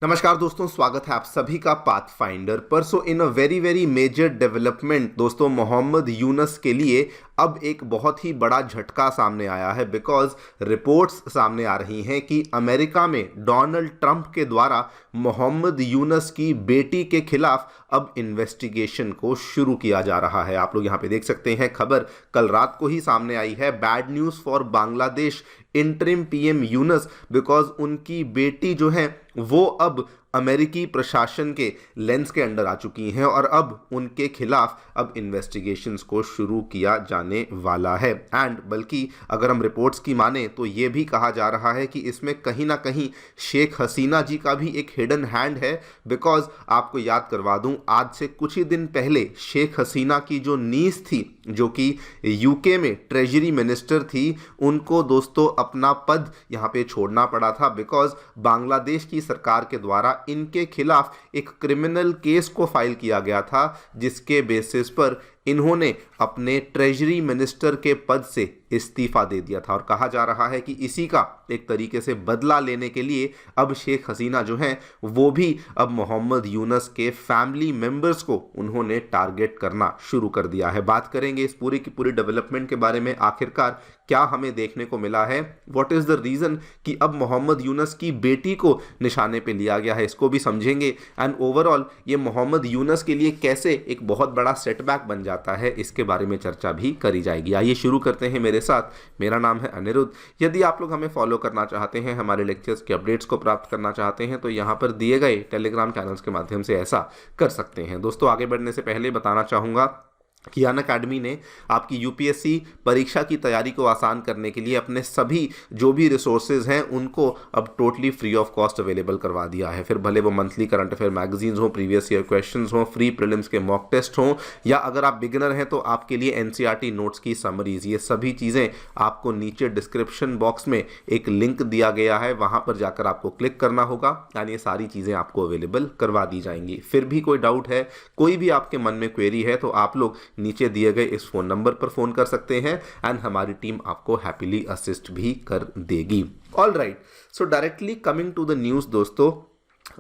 नमस्कार दोस्तों, स्वागत है आप सभी का पाथफाइंडर पर। सो इन अ वेरी मेजर डेवलपमेंट दोस्तों, मोहम्मद यूनस के लिए अब एक बहुत ही बड़ा झटका सामने आया है। बिकॉज रिपोर्ट्स सामने आ रही हैं कि अमेरिका में डोनाल्ड ट्रंप के द्वारा मोहम्मद यूनस की बेटी के खिलाफ अब इन्वेस्टिगेशन को शुरू किया जा रहा है। आप लोग यहाँ पे देख सकते हैं, खबर कल रात को ही सामने आई है। Bad news for Bangladesh interim PM Yunus, because उनकी बेटी जो है वो अब अमेरिकी प्रशासन के लेंस के अंडर आ चुकी हैं और अब उनके खिलाफ अब इन्वेस्टिगेशंस को शुरू किया जाने वाला है। एंड बल्कि अगर हम रिपोर्ट्स की माने तो ये भी कहा जा रहा है कि इसमें कहीं ना कहीं शेख हसीना जी का भी एक हिडन हैंड है। बिकॉज आपको याद करवा दूं, आज से कुछ ही दिन पहले शेख हसीना की जो नीस थी, जो कि यूके में ट्रेजरी मिनिस्टर थी, उनको दोस्तों अपना पद यहाँ पे छोड़ना पड़ा था। बिकॉज बांग्लादेश की सरकार के द्वारा इनके खिलाफ एक क्रिमिनल केस को फाइल किया गया था, जिसके बेसिस पर इन्होंने अपने ट्रेजरी मिनिस्टर के पद से इस्तीफा दे दिया था। और कहा जा रहा है कि इसी का एक तरीके से बदला लेने के लिए अब शेख हसीना जो हैं वो भी अब मोहम्मद यूनस के फैमिली मेंबर्स को उन्होंने टारगेट करना शुरू कर दिया है। बात करेंगे इस पूरी की पूरी डेवलपमेंट के बारे में, आखिरकार क्या हमें देखने को मिला है, व्हाट इज द रीजन कि अब मोहम्मद यूनस की बेटी को निशाने पे लिया गया है, इसको भी समझेंगे। एंड ओवरऑल ये मोहम्मद यूनस के लिए कैसे एक बहुत बड़ा सेटबैक बन जाता है, इसके बारे में चर्चा भी करी जाएगी। आइए शुरू करते हैं मेरे साथ। मेरा नाम है अनिरुद्ध। यदि आप लोग हमें फॉलो करना चाहते हैं, हमारे लेक्चर्स के अपडेट्स को प्राप्त करना चाहते हैं, तो यहाँ पर दिए गए टेलीग्राम चैनल्स के माध्यम से ऐसा कर सकते हैं। दोस्तों, आगे बढ़ने से पहले बताना चाहूँगा कि अनअकैडमी ने आपकी यूपीएससी परीक्षा की तैयारी को आसान करने के लिए अपने सभी जो भी रिसोर्सेज हैं उनको अब totally free of cost available करवा दिया है। फिर भले वो मंथली करंट अफेयर मैगजीन्स हों, प्रीवियस ईयर क्वेश्चंस हों, फ्री प्रीलिम्स के मॉक टेस्ट हों, या अगर आप बिगिनर हैं तो आपके लिए एनसीईआरटी नोट्स की समरीज, ये सभी चीज़ें आपको नीचे डिस्क्रिप्शन बॉक्स में एक लिंक दिया गया है, वहाँ पर जाकर आपको क्लिक करना होगा। यानी ये सारी चीज़ें आपको अवेलेबल करवा दी जाएंगी। फिर भी कोई डाउट है, कोई भी आपके मन में क्वेरी है, तो आप लोग नीचे दिए गए इस फोन नंबर पर फोन कर सकते हैं एंड हमारी टीम आपको हैप्पीली असिस्ट भी कर देगी। All right, so directly coming to the news दोस्तों,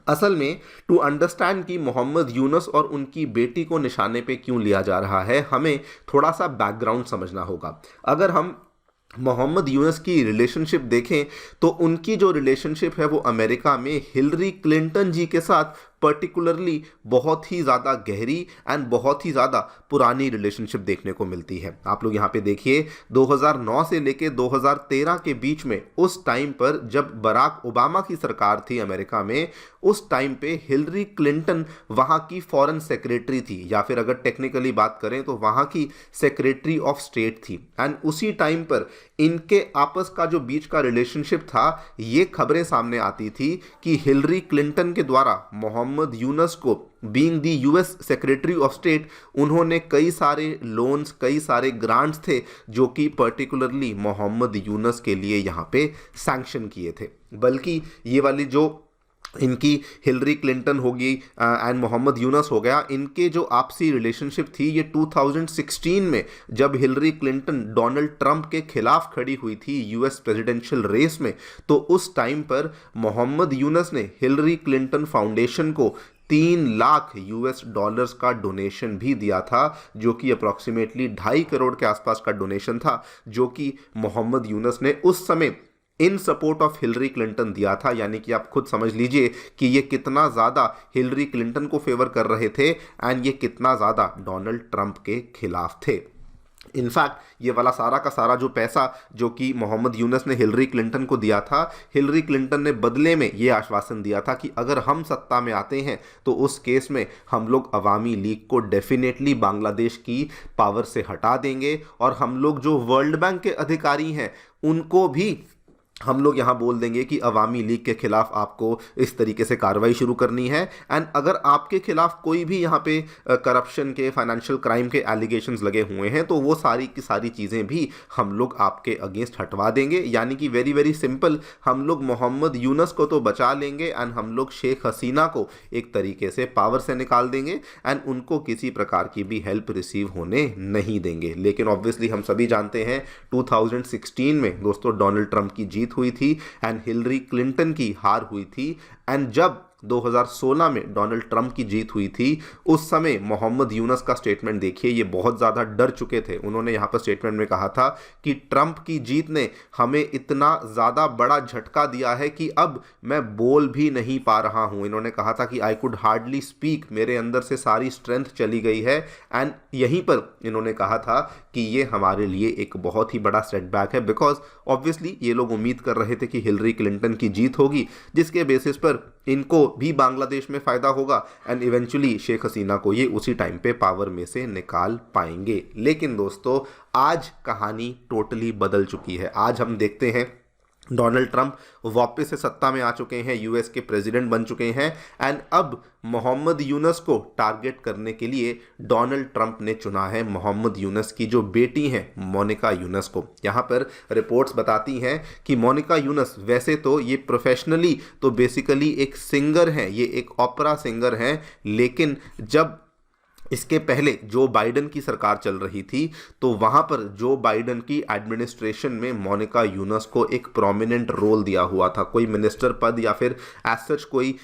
असल में टू अंडरस्टैंड कि मोहम्मद यूनस और उनकी बेटी को निशाने पे क्यों लिया जा रहा है, हमें थोड़ा सा बैकग्राउंड समझना होगा। अगर हम मोहम्मद यूनस की रिलेशनशिप देखें तो उनकी जो रिलेशनशिप है वो अमेरिका में हिलरी क्लिंटन जी के साथ पर्टिकुलरली बहुत ही ज़्यादा गहरी एंड बहुत ही ज़्यादा पुरानी रिलेशनशिप देखने को मिलती है। आप लोग यहाँ पे देखिए, 2009 से लेके 2013 के बीच में, उस टाइम पर जब बराक ओबामा की सरकार थी अमेरिका में, उस टाइम पे हिलरी क्लिंटन वहाँ की फॉरेन सेक्रेटरी थी, या फिर अगर टेक्निकली बात करें तो वहाँ की सेक्रेटरी ऑफ स्टेट थी। एंड उसी टाइम पर इनके आपस का जो बीच का रिलेशनशिप था, ये खबरें सामने आती थी कि हिलरी क्लिंटन के द्वारा मोहम्मद यूनस को being the US secretary of state, उन्होंने कई सारे लोन्स, कई सारे ग्रांट्स थे जो कि पर्टिकुलरली मोहम्मद यूनस के लिए यहाँ पे सैंक्शन किए थे। बल्कि ये वाली जो इनकी हिलरी क्लिंटन होगी एंड मोहम्मद यूनस हो गया, इनके जो आपसी रिलेशनशिप थी ये 2016 में जब हिलरी क्लिंटन डोनाल्ड ट्रंप के खिलाफ खड़ी हुई थी यूएस प्रेसिडेंशियल रेस में, तो उस टाइम पर मोहम्मद यूनस ने हिलरी क्लिंटन फाउंडेशन को 3 लाख यूएस डॉलर्स का डोनेशन भी दिया था, जो कि अप्रॉक्सीमेटली 2.5 करोड़ के आसपास का डोनेशन था, जो कि मोहम्मद यूनस ने उस समय इन सपोर्ट ऑफ हिलरी क्लिंटन दिया था। यानी कि आप खुद समझ लीजिए कि ये कितना ज़्यादा हिलरी क्लिंटन को फेवर कर रहे थे एंड ये कितना ज़्यादा डोनाल्ड ट्रंप के खिलाफ थे। इनफैक्ट ये वाला सारा का सारा जो पैसा जो कि मोहम्मद यूनस ने हिलरी क्लिंटन को दिया था, हिलरी क्लिंटन ने बदले में ये आश्वासन दिया था कि अगर हम सत्ता में आते हैं तो उस केस में हम लोग अवामी लीग को डेफिनेटली बांग्लादेश की पावर से हटा देंगे, और हम लोग जो वर्ल्ड बैंक के अधिकारी हैं उनको भी हम लोग यहाँ बोल देंगे कि अवामी लीग के खिलाफ आपको इस तरीके से कार्रवाई शुरू करनी है। एंड अगर आपके खिलाफ कोई भी यहाँ पे करप्शन के, फाइनेंशियल क्राइम के एलिगेशंस लगे हुए हैं, तो वो सारी की सारी चीज़ें भी हम लोग आपके अगेंस्ट हटवा देंगे। यानी कि वेरी सिंपल, हम लोग मोहम्मद यूनस को तो बचा लेंगे एंड हम लोग शेख हसीना को एक तरीके से पावर से निकाल देंगे एंड उनको किसी प्रकार की भी हेल्प रिसीव होने नहीं देंगे। लेकिन ऑब्वियसली हम सभी जानते हैं 2016 में दोस्तों डोनाल्ड ट्रंप की जीत हुई थी एंड हिलरी क्लिंटन की हार हुई थी। एंड जब 2016 में डोनाल्ड ट्रंप की जीत हुई थी, उस समय मोहम्मद यूनस का स्टेटमेंट देखिए, ये बहुत ज़्यादा डर चुके थे। उन्होंने यहाँ पर स्टेटमेंट में कहा था कि ट्रंप की जीत ने हमें इतना ज़्यादा बड़ा झटका दिया है कि अब मैं बोल भी नहीं पा रहा हूँ। इन्होंने कहा था कि आई कुड हार्डली स्पीक, मेरे अंदर से सारी स्ट्रेंथ चली गई है। एंड यहीं पर इन्होंने कहा था कि ये हमारे लिए एक बहुत ही बड़ा सेटबैक है, बिकॉज ऑब्वियसली ये लोग उम्मीद कर रहे थे कि हिलरी क्लिंटन की जीत होगी, जिसके बेसिस पर इनको भी बांग्लादेश में फ़ायदा होगा एंड इवेंचुअली शेख हसीना को ये उसी टाइम पे पावर में से निकाल पाएंगे। लेकिन दोस्तों आज कहानी टोटली बदल चुकी है। आज हम देखते हैं डोनाल्ड ट्रंप वापस से सत्ता में आ चुके हैं, यूएस के प्रेसिडेंट बन चुके हैं एंड अब मोहम्मद यूनस को टारगेट करने के लिए डोनाल्ड ट्रंप ने चुना है मोहम्मद यूनस की जो बेटी हैं मोनिका यूनस को। यहाँ पर रिपोर्ट्स बताती हैं कि मोनिका यूनस वैसे तो ये प्रोफेशनली तो बेसिकली एक सिंगर हैं, ये एक ओपेरा सिंगर हैं, लेकिन जब इसके पहले जो बाइडन की सरकार चल रही थी तो वहाँ पर जो बाइडन की एडमिनिस्ट्रेशन में मोनिका यूनस को एक प्रोमिनेंट रोल दिया हुआ था। कोई मिनिस्टर पद या फिर एज सच कोई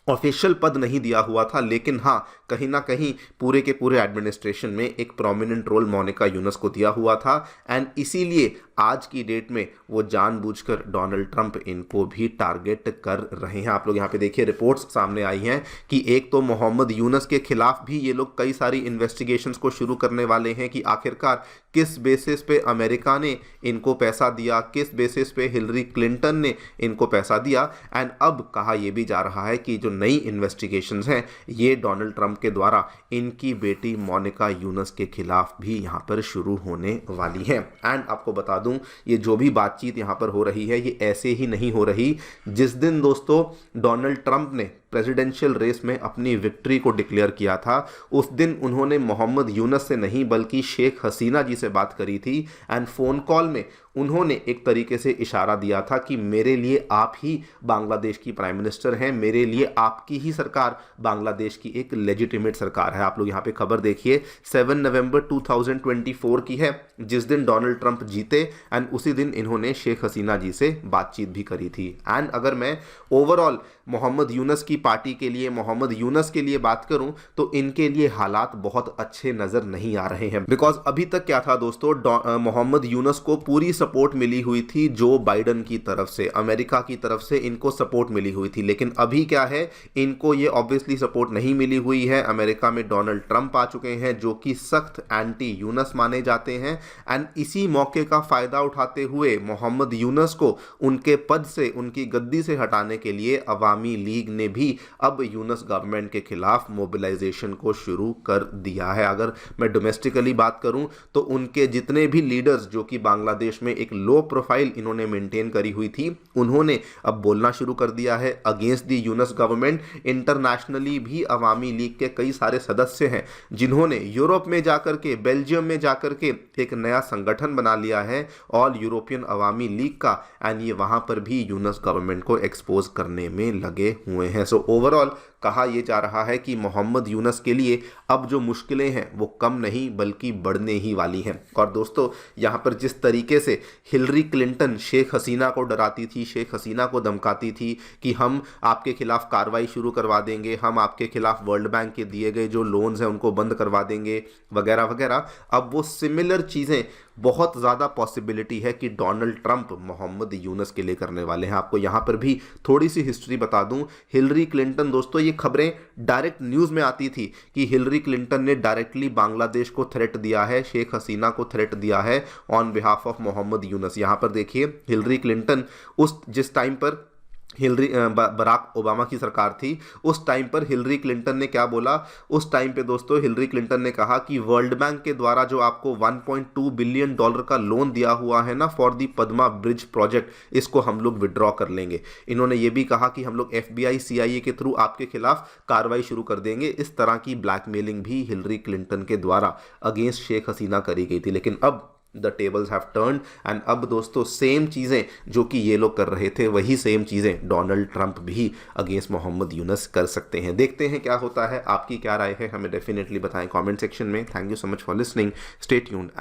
ऑफिशियल पद नहीं दिया हुआ था, लेकिन हाँ कहीं ना कहीं पूरे के पूरे एडमिनिस्ट्रेशन में एक प्रोमिनेंट रोल मोनिका यूनस को दिया हुआ था एंड इसीलिए आज की डेट में वो जानबूझकर डोनाल्ड ट्रंप इनको भी टारगेट कर रहे हैं। आप लोग यहाँ पे देखिए रिपोर्ट्स सामने आई हैं कि एक तो मोहम्मद यूनस के खिलाफ भी ये लोग कई सारी इन्वेस्टिगेशंस को शुरू करने वाले हैं कि आखिरकार किस बेसिस पे अमेरिका ने इनको पैसा दिया, किस बेसिस पे हिलरी क्लिंटन ने इनको पैसा दिया। एंड अब कहा यह भी जा रहा है कि जो नई इन्वेस्टिगेशंस हैं ये डोनाल्ड ट्रंप के द्वारा इनकी बेटी मोनिका यूनस के खिलाफ भी यहाँ पर शुरू होने वाली है। एंड आपको बता दूं ये जो भी बातचीत यहाँ पर हो रही है ये ऐसे ही नहीं हो रही। जिस दिन दोस्तों डोनाल्ड ट्रंप ने प्रेसिडेंशियल रेस में अपनी विक्ट्री को डिक्लेयर किया था उस दिन उन्होंने मोहम्मद यूनस से नहीं बल्कि शेख हसीना जी से बात करी थी एंड फ़ोन कॉल में उन्होंने एक तरीके से इशारा दिया था कि मेरे लिए आप ही बांग्लादेश की प्राइम मिनिस्टर हैं, मेरे लिए आपकी ही सरकार बांग्लादेश की एक लेजिटिमेट सरकार है। आप लोग यहाँ पे खबर देखिए 7 नवंबर 2024 की है, जिस दिन डोनाल्ड ट्रंप जीते एंड उसी दिन इन्होंने शेख हसीना जी से बातचीत भी करी थी। एंड अगर मैं ओवरऑल मोहम्मद यूनस की पार्टी के लिए, मोहम्मद यूनस के लिए बात करूं तो इनके लिए हालात बहुत अच्छे नजर नहीं आ रहे हैं। बिकॉज अभी तक क्या था दोस्तों, मोहम्मद यूनस को पूरी सपोर्ट मिली हुई थी जो बाइडन की तरफ से, अमेरिका की तरफ से इनको सपोर्ट मिली हुई थी। लेकिन अभी क्या है, इनको ये ऑब्वियसली सपोर्ट नहीं मिली हुई है। अमेरिका में डोनाल्ड ट्रंप आ चुके हैं जो कि सख्त एंटी यूनस माने जाते हैं एंड इसी मौके का फायदा उठाते हुए मोहम्मद यूनस को उनके पद से, उनकी गद्दी से हटाने के लिए अवामी लीग ने भी अब यूनस गवर्नमेंट के खिलाफ मोबिलाइजेशन को शुरू कर दिया है। अगर मैं डोमेस्टिकली बात करूं तो उनके जितने भी लीडर्स जो कि बांग्लादेश में एक लो प्रोफाइल इन्होंने मेंटेन करी हुई थी, उन्होंने अब बोलना शुरू कर दिया है against the Yunus government. Internationally भी अवामी लीग के कई सारे सदस्य हैं जिन्होंने यूरोप में जाकर के, बेल्जियम में जाकर के एक नया संगठन बना लिया है ऑल यूरोपियन अवामी लीग का एंड ये वहां पर भी यूनस गवर्नमेंट को एक्सपोज करने में लगे हुए हैं। सो ओवरऑल कहा यह जा रहा है कि मोहम्मद यूनस के लिए अब जो मुश्किलें हैं वो कम नहीं बल्कि बढ़ने ही वाली हैं। और दोस्तों यहाँ पर जिस तरीके से हिलरी क्लिंटन शेख हसीना को डराती थी, शेख हसीना को धमकाती थी कि हम आपके खिलाफ कार्रवाई शुरू करवा देंगे, हम आपके खिलाफ वर्ल्ड बैंक के दिए गए जो लोन्स हैं उनको बंद करवा देंगे वगैरह वगैरह, अब वो सिमिलर चीज़ें बहुत ज़्यादा पॉसिबिलिटी है कि डोनाल्ड ट्रंप मोहम्मद यूनस के लिए करने वाले हैं। आपको यहाँ पर भी थोड़ी सी हिस्ट्री बता दूं, हिलरी क्लिंटन दोस्तों, ये खबरें डायरेक्ट न्यूज़ में आती थी कि हिलरी क्लिंटन ने डायरेक्टली बांग्लादेश को थ्रेट दिया है, शेख हसीना को थ्रेट दिया है on behalf of Mohammad Yunus. यहाँ पर देखिए हिलरी क्लिंटन जिस टाइम पर बराक ओबामा की सरकार थी उस टाइम पर हिलरी क्लिंटन ने क्या बोला, उस टाइम पे दोस्तों हिलरी क्लिंटन ने कहा कि वर्ल्ड बैंक के द्वारा जो आपको 1.2 बिलियन डॉलर का लोन दिया हुआ है ना for the Padma bridge project, इसको हम लोग विड्रॉ कर लेंगे। इन्होंने ये भी कहा कि हम लोग FBI CIA के थ्रू आपके खिलाफ कार्रवाई शुरू कर देंगे। इस तरह की ब्लैकमेलिंग भी हिलरी क्लिंटन के द्वारा अगेंस्ट शेख हसीना करी गई थी। लेकिन अब the tables have turned and अब दोस्तों सेम चीज़ें जो कि ये लोग कर रहे थे वही सेम चीज़ें डोनाल्ड ट्रंप भी अगेंस्ट मोहम्मद यूनस कर सकते हैं। देखते हैं क्या होता है। आपकी क्या राय है हमें डेफिनेटली बताएं कमेंट सेक्शन में। Thank you so much for listening, stay tuned.